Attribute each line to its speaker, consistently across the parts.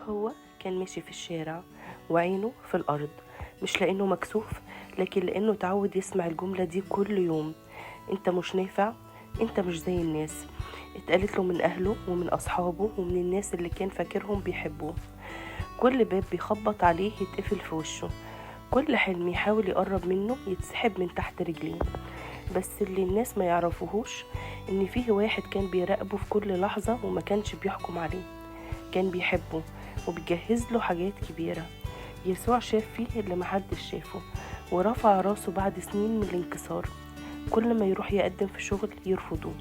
Speaker 1: هو كان ماشي في الشارع وعينه في الأرض، مش لأنه مكسوف، لكن لأنه تعود يسمع الجملة دي كل يوم: انت مش نافع، انت مش زي الناس. اتقالت له من أهله ومن أصحابه ومن الناس اللي كان فاكرهم بيحبوه. كل باب بيخبط عليه يتقفل في وشه، كل حلم يحاول يقرب منه يتسحب من تحت رجليه. بس اللي الناس ما يعرفوهوش ان فيه واحد كان بيراقبه في كل لحظة وما كانش بيحكم عليه، كان بيحبه وبيجهز له حاجات كبيرة. يسوع شاف فيه اللي محدش شافه، ورفع راسه بعد سنين من الانكسار. كل ما يروح يقدم في شغل يرفضوه،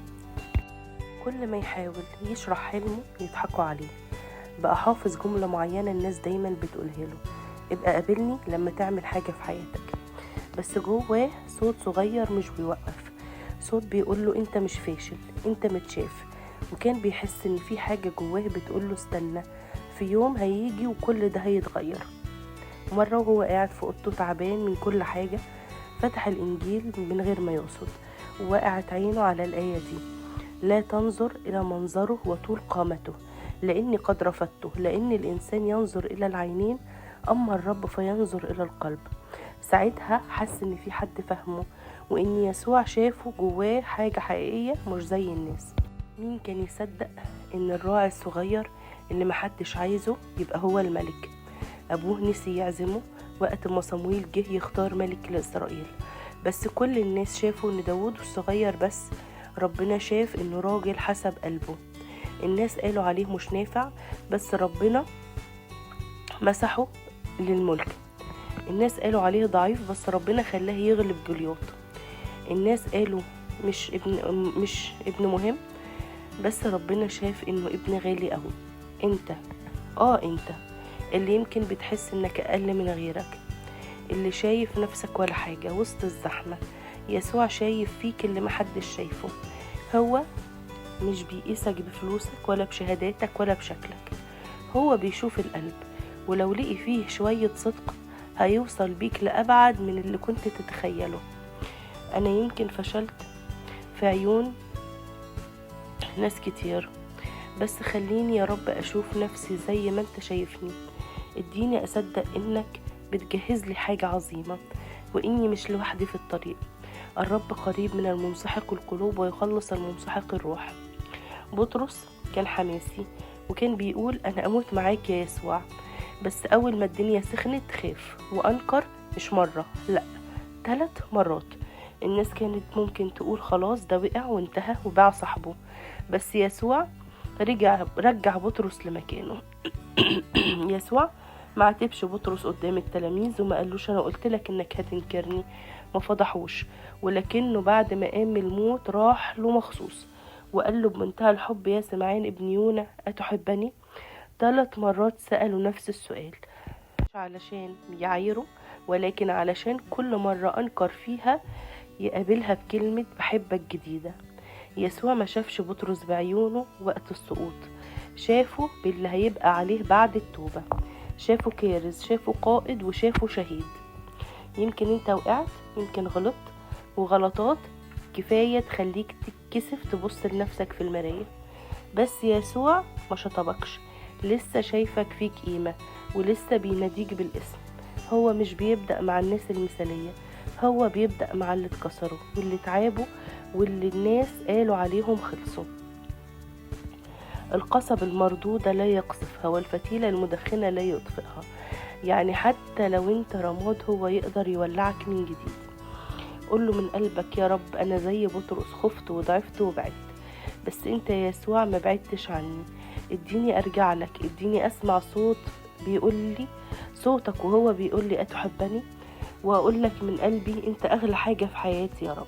Speaker 1: كل ما يحاول يشرح حلمه يضحكوا عليه. بقى حافظ جملة معينة الناس دايما بتقولها له: ابقى قابلني لما تعمل حاجة في حياتك. بس جواه صوت صغير مش بيوقف، صوت بيقوله انت مش فاشل، انت متشاف. وكان بيحس ان في حاجة جواه بتقوله استنى، في يوم هيجي وكل ده هيتغير. مرة وهو قاعد في اوضته تعبان من كل حاجة، فتح الانجيل من غير ما يقصد، ووقعت عينه على الآية دي: لا تنظر إلى منظره وطول قامته، لأني قد رفضته، لأن الإنسان ينظر إلى العينين، أما الرب فينظر إلى القلب. ساعتها حس إن في حد فهمه، وإن يسوع شافه جواه حاجة حقيقية مش زي الناس. مين كان يصدق إن الراعي الصغير اللي محدش عايزه يبقى هو الملك؟ أبوه نسي يعزمه وقت ما صمويل جه يختار ملك لإسرائيل، بس كل الناس شافوا إن داود الصغير، بس ربنا شاف إنه راجل حسب قلبه. الناس قالوا عليه مش نافع، بس ربنا مسحه للملك. الناس قالوا عليه ضعيف، بس ربنا خلاه يغلب جولياط. الناس قالوا مش ابن مهم، بس ربنا شاف انه ابن غالي قوي. انت اللي يمكن بتحس انك اقل من غيرك، اللي شايف نفسك ولا حاجة وسط الزحمة، يسوع شايف فيك اللي محدش شايفه. هو مش بيقيسك بفلوسك ولا بشهاداتك ولا بشكلك، هو بيشوف القلب، ولو لقي فيه شوية صدق هيوصل بيك لأبعد من اللي كنت تتخيله. أنا يمكن فشلت في عيون ناس كتير، بس خليني يا رب أشوف نفسي زي ما انت شايفني. اديني أصدق إنك بتجهز لي حاجة عظيمة، وإني مش لوحدي في الطريق. الرب قريب من المنسحق القلوب ويخلص المنسحق الروح. بطرس كان حماسي وكان بيقول أنا أموت معاك يا يسوع، بس أول ما الدنيا سخنت خاف وأنكر، مش مرة لأ 3 مرات. الناس كانت ممكن تقول خلاص ده وقع وانتهى وباع صاحبه، بس يسوع رجع بطرس لمكانه. يسوع ما عاتبش بطرس قدام التلاميذ وما قالوش انا قلت لك انك هتنكرني، ما فضحوش، ولكنه بعد ما قام من الموت راح له مخصوص وقال له بمنتهى الحب: يا سمعان ابن يونا أتحبني؟ 3 مرات سألوا نفس السؤال، مش علشان يعايره، ولكن علشان كل مرة أنكر فيها يقابلها بكلمة بحبك جديدة. يسوع ما شافش بطرس بعيونه وقت السقوط، شافه باللي هيبقى عليه بعد التوبة، شافه كارز، شافه قائد، وشافه شهيد. يمكن انت وقعت، يمكن غلطت، وغلطات كفاية تخليك تتكسف تبص لنفسك في المراية، بس يسوع ما شطبكش، لسه شايفك فيك قيمة ولسه بيناديك بالاسم. هو مش بيبدأ مع الناس المثالية، هو بيبدأ مع اللي اتكسروا واللي تعبوا واللي الناس قالوا عليهم خلصوا. القصب المردودة لا يقصفها، والفتيلة المدخنة لا يطفئها. يعني حتى لو انت رماد هو يقدر يولعك من جديد. قوله من قلبك: يا رب أنا زي بطرس، خفت وضعفت وبعدت، بس انت يا يسوع ما بعدتش عني. اديني ارجع لك، اديني اسمع صوت بيقول لي صوتك وهو بيقول لي أتحبني، واقول لك من قلبي انت اغلى حاجة في حياتي يا رب.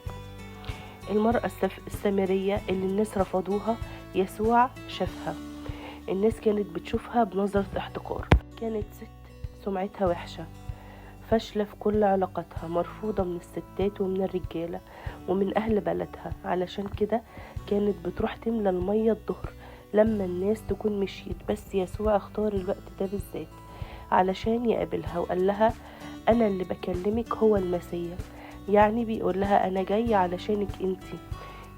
Speaker 1: المرأة السامرية اللي الناس رفضوها يسوع شافها. الناس كانت بتشوفها بنظرة احتقار، كانت ست سمعتها وحشة، فاشلة في كل علاقاتها، مرفوضة من الستات ومن الرجالة ومن أهل بلدها. علشان كده كانت بتروح تملى المية الظهر لما الناس تكون مشيت، بس يسوع اختار الوقت ده بالذات علشان يقابلها، وقال لها أنا اللي بكلمك هو المسيح. يعني بيقول لها أنا جاي علشانك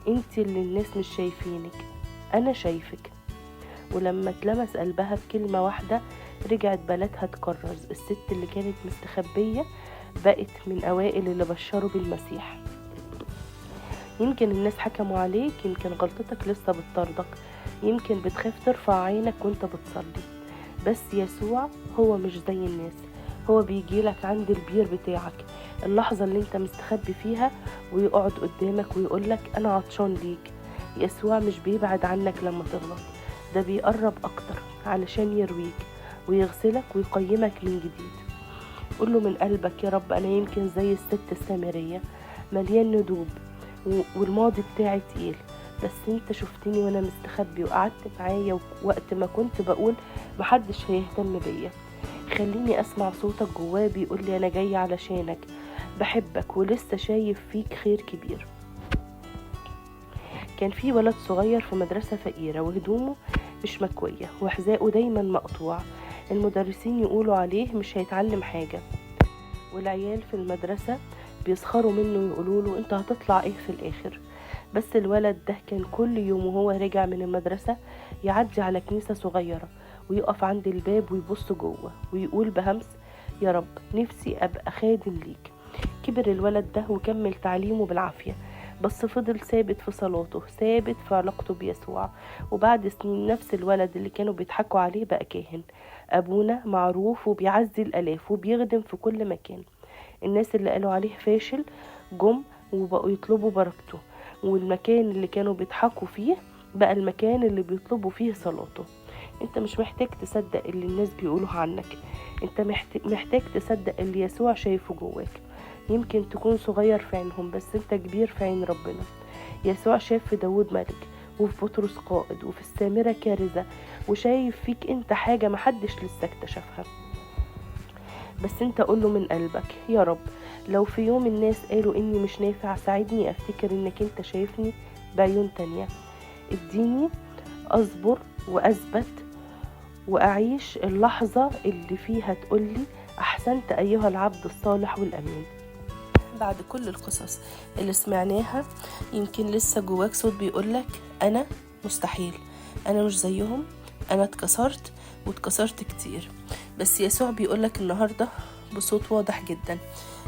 Speaker 1: انتي اللي الناس مش شايفينك، أنا شايفك. ولما اتلمس قلبها بكلمة واحدة رجعت بلدها تكرز. الست اللي كانت مستخبية بقت من أوائل اللي بشروا بالمسيح. يمكن الناس حكموا عليك، يمكن غلطتك لسه بتطاردك، يمكن بتخاف ترفع عينك وانت بتصلي، بس يسوع هو مش زي الناس. هو بيجيلك عند البير بتاعك اللحظة اللي انت مستخبي فيها ويقعد قدامك ويقولك انا عطشان ليك. يسوع مش بيبعد عنك لما تغلط، ده بيقرب اكتر علشان يرويك ويغسلك ويقيمك من جديد. قوله من قلبك يا رب انا يمكن زي الست السامرية مليان ندوب والماضي بتاعي تقيل، بس انت شفتني وانا مستخبي وقعدت معايا وقت ما كنت بقول محدش هيهتم بيا. خليني اسمع صوتك جواه بيقول لي انا جاي علشانك، بحبك ولسه شايف فيك خير كبير. كان في ولد صغير في مدرسة فقيرة وهدومه مش مكوية وحذاءه دايما مقطوع. المدرسين يقولوا عليه مش هيتعلم حاجة، والعيال في المدرسة بيسخروا منه ويقولوا له انت هتطلع ايه في الاخر. بس الولد ده كان كل يوم وهو راجع من المدرسة يعدي على كنيسة صغيرة ويقف عند الباب ويبص جوه ويقول بهمس يا رب نفسي ابقى خادم ليك. كبر الولد ده وكمل تعليمه بالعافية، بس فضل ثابت في صلاته، ثابت في علاقته بيسوع. وبعد سنين نفس الولد اللي كانوا بيضحكوا عليه بقى كاهن. أبونا معروف وبيعزي الآلاف وبيخدم في كل مكان. الناس اللي قالوا عليه فاشل جم وبقوا يطلبوا بركته، والمكان اللي كانوا بيضحكوا فيه بقى المكان اللي بيطلبوا فيه صلاته. انت مش محتاج تصدق اللي الناس بيقولوه عنك، انت محتاج تصدق اللي يسوع شايفه جواك. يمكن تكون صغير في عينهم بس انت كبير في عين ربنا. يسوع شاف في داود ملك وفي بطرس قائد وفي السامرة كارزة، وشايف فيك انت حاجة محدش لسه اكتشفها. بس انت قوله من قلبك يا رب لو في يوم الناس قالوا اني مش نافع ساعدني افتكر انك انت شايفني بعيون تانية. اديني اصبر واثبت واعيش اللحظة اللي فيها تقولي احسنت ايها العبد الصالح والامين. بعد كل القصص اللي سمعناها يمكن لسه جواك صوت بيقولك انا مستحيل، انا مش زيهم، انا اتكسرت واتكسرت كتير. بس يسوع بيقولك النهاردة بصوت واضح جدا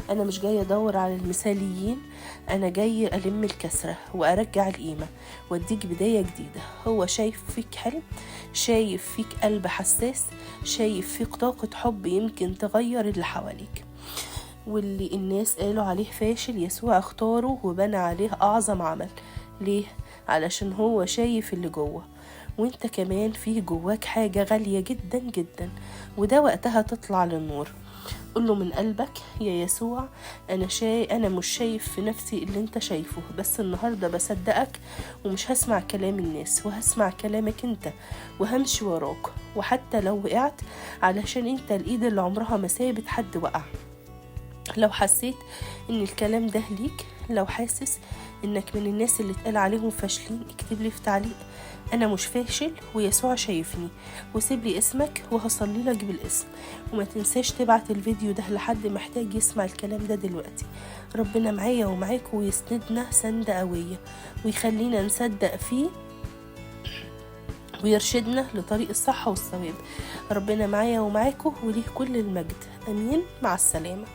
Speaker 1: انا مش جاي ادور على المثاليين، انا جاي الم الكسرة وارجع القيمة واديك بداية جديدة. هو شايف فيك حلم، شايف فيك قلب حساس، شايف فيك طاقة حب يمكن تغير اللي حواليك. واللي الناس قالوا عليه فاشل يسوع اختاره وبنى عليه اعظم عمل. ليه؟ علشان هو شايف اللي جوه، وانت كمان فيه جواك حاجة غالية جدا جدا، وده وقتها تطلع للنور. قوله من قلبك يا يسوع انا مش شايف في نفسي اللي انت شايفه، بس النهاردة بصدقك ومش هسمع كلام الناس وهسمع كلامك انت وهمشي وراك، وحتى لو وقعت علشان انت الايد اللي عمرها ما سابت حد وقع. لو حسيت ان الكلام ده ليك، لو حاسس انك من الناس اللي اتقال عليهم فاشلين، اكتب لي في تعليق انا مش فاشل ويسوع شايفني، وسيب لي اسمك وهصلي لك بالاسم. وما تنساش تبعت الفيديو ده لحد محتاج يسمع الكلام ده دلوقتي. ربنا معايا ومعاكم ويسندنا سندة قوية ويخلينا نصدق فيه ويرشدنا لطريق الصح والصواب. ربنا معايا ومعاكم وليه كل المجد. امين. مع السلامة.